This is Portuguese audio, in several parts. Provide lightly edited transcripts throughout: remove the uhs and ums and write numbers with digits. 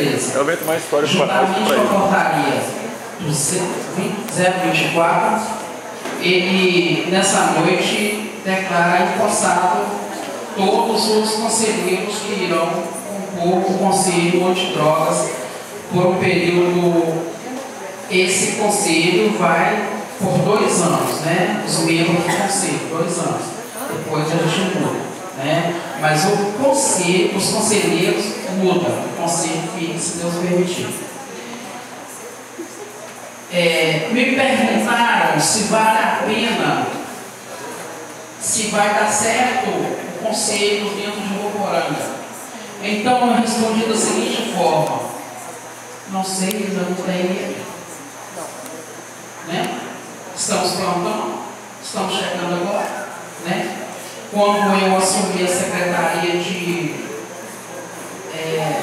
beleza. Eu invento mais história juntamente com a portaria do 024, ele, nessa noite, declara empossado todos os conselheiros que irão compor o Conselho Antidrogas por um período. Esse conselho vai por 2 anos, né? Os membros do conselho, 2 anos. Depois a gente muda, né? Mas o conselho, os conselheiros mudam. O conselho fica, se Deus permitir. Me perguntaram se vale a pena, se vai dar certo o conselho dentro de Voporanga. Então eu respondi da seguinte forma: não sei, ainda não tem. Né? Estamos plantando, estamos chegando agora, né? Quando eu assumi a secretaria de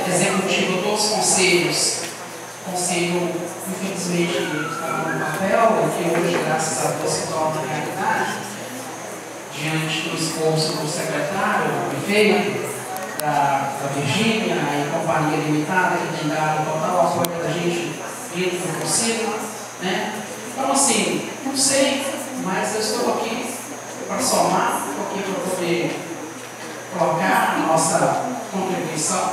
executiva dos conselhos, o conselho, infelizmente, estava no papel, que hoje, graças a Deus, se torna realidade, diante do esforço do secretário, do prefeito, da Virgínia e Companhia Limitada, que tem dado total apoio da gente dentro do conselho, né? Então, assim, não sei, mas eu estou aqui para somar, estou aqui para poder colocar a nossa contribuição.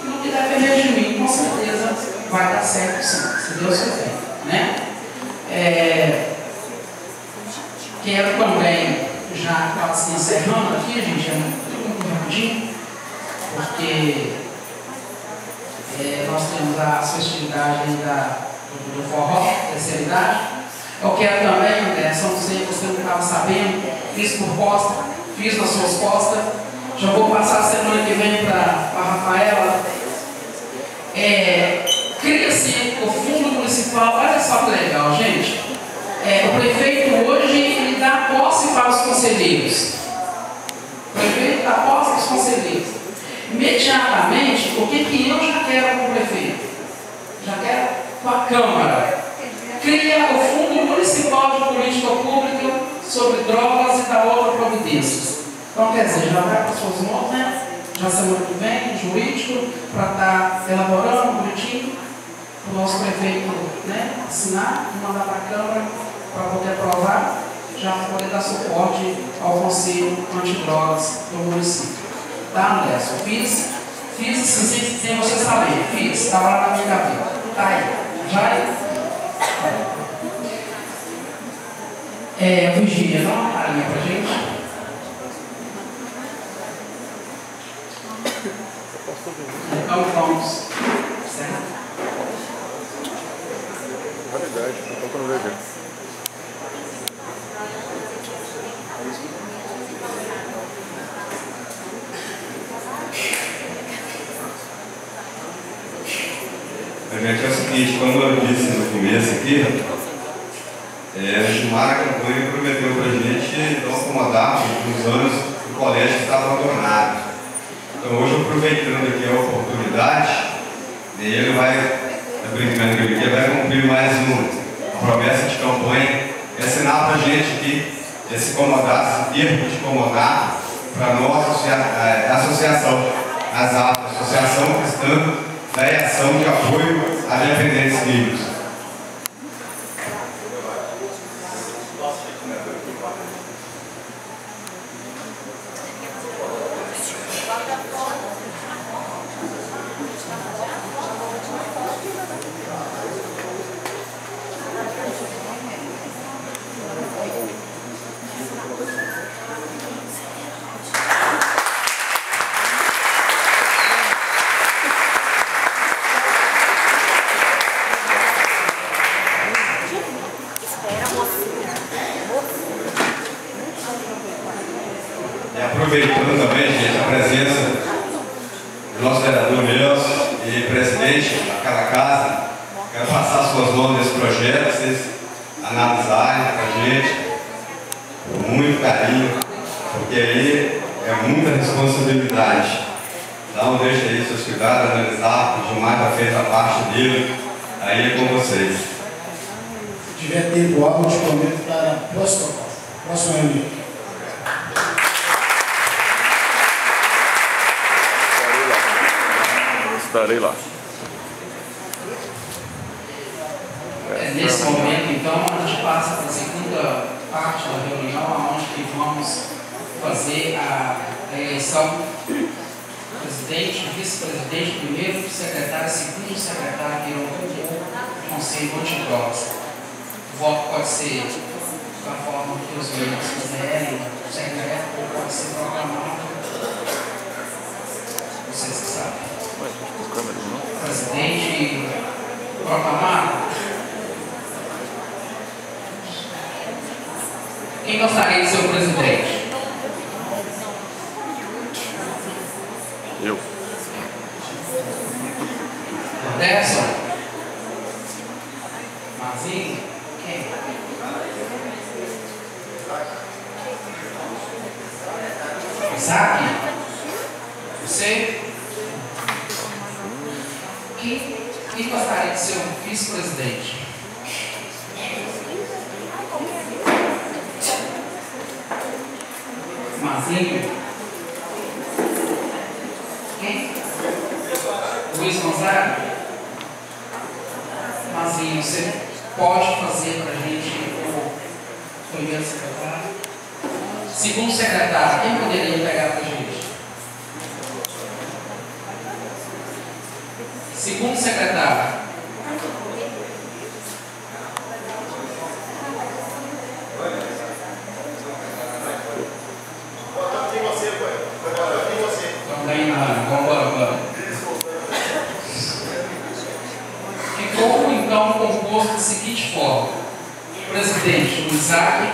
E no que depender de mim, com certeza vai dar certo, sim, se Deus quiser, né? Quero também, já quase encerrando aqui, gente, muito rapidinho, porque nós temos as festividades do forró, terceira idade. Eu quero também, André, não sei, você não estava sabendo, fiz por posta, fiz nas suas postas, já vou passar a semana que vem para a Rafaela. Cria-se o fundo municipal, olha só que legal, gente. O prefeito hoje ele dá posse para os conselheiros. O prefeito dá posse para os conselheiros. Imediatamente, o que eu já quero com o prefeito? Já quero com a Câmara. Cria o Fundo Municipal de Política Pública sobre Drogas e da outra providências. Então, quer dizer, já vai para as suas mãos, né? Já semana que vem, jurídico, para estar elaborando bonitinho, o nosso prefeito, né, assinar e mandar para a Câmara para poder aprovar, já poder dar suporte ao Conselho Antidrogas do município. Tá, André? Fiz sem você saber, fiz, estava lá na minha gaveta. Tá aí, já é. Virgínia, dá uma palhinha pra gente. Então vamos, certo? Realidade, não estou no dever. Gente, é o seguinte, como eu disse no começo aqui, o Gilmar Campanha prometeu para a gente não acomodar nos anos que o colégio está abandonado. Então hoje, aproveitando aqui a oportunidade, ele vai, brincando comigo, ele vai cumprir mais uma promessa de campanha, ensinar para a gente aqui esse comodato, esse termo de comodato, para a nossa associação, Associação Cristã da Ação de Apoio a Dependentes Químicos. Aproveitando também, gente, a presença do nosso vereador Nelson e presidente daquela casa, quero passar suas mãos nesse projeto, vocês analisarem para a gente, com muito carinho, porque aí é muita responsabilidade. Então deixa aí seus cuidados, analisar, o Gilmar já fez a parte dele, aí é com vocês. Se tiver tempo hábil, eu te prometo para a próxima reunião. Estarei lá. Nesse momento, então, a gente passa para a segunda parte da reunião, onde vamos fazer a eleição do presidente, vice-presidente, primeiro secretário, segundo secretário, que é o Conselho Multidrogas. O voto pode ser da forma que os membros quiserem, secreto, ou pode ser proclamado. Vocês que sabem. Presidente proclamado. Quem gostaria de ser o presidente? Eu. Anderson? Marzinho? Quem? Isaac? Você? Quem gostaria de ser o vice-presidente? Marzinho? Quem? Luiz Gonzaga? Marzinho, você pode fazer para a gente o primeiro secretário? Segundo secretário, quem poderia pegar para a gente? Segundo secretário. Também não, vamos embora. Ficou então composto da seguinte forma: presidente, o Isaac.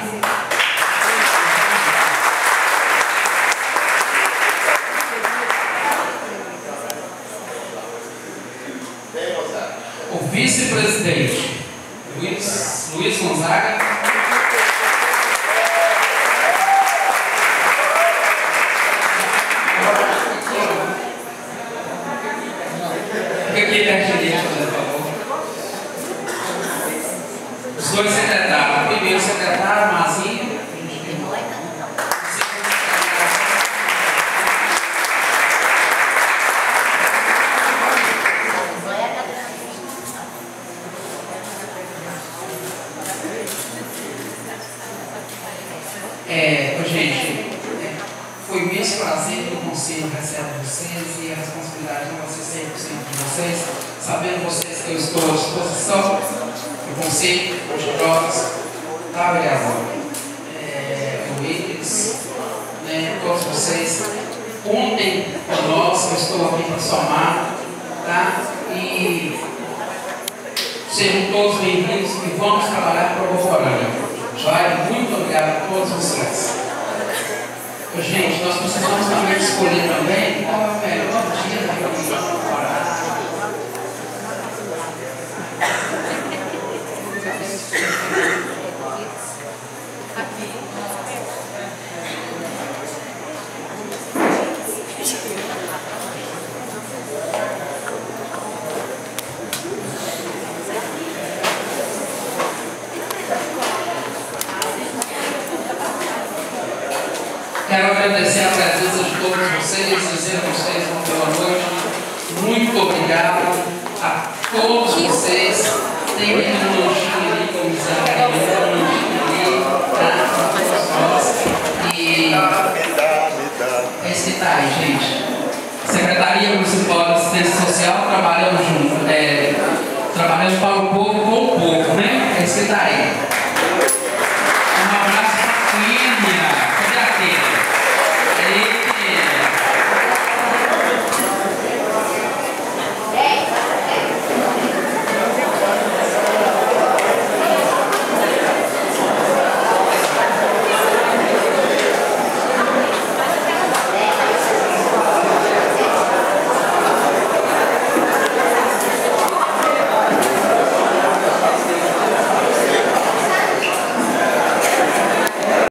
O vice-presidente, Luiz Gonzaga. Os dois secretários. O primeiro secretário, Mazinho. Gente, foi imenso prazer que o Conselho recebe vocês e a responsabilidade não vai ser 100% de vocês, sabendo vocês que eu estou à disposição do Conselho de Drogas, tá, vereador? O Willis, todos vocês, contem com nós, eu estou aqui para somar, tá? E sejam todos bem-vindos e vamos trabalhar para o Boforânio. Muito obrigado a todos vocês. Gente, nós precisamos também escolher também qual é o melhor dia da reunião. Quero agradecer a presença de todos vocês, dizer a vocês uma boa noite. Muito obrigado a todos vocês. Tem um lanchinho ali, como dizem, um lanchinho ali, tá? E esse que tá aí, gente. Secretaria Municipal de Assistência Social, trabalhando junto. Trabalhando para o povo com o povo, né? Esse que tá aí.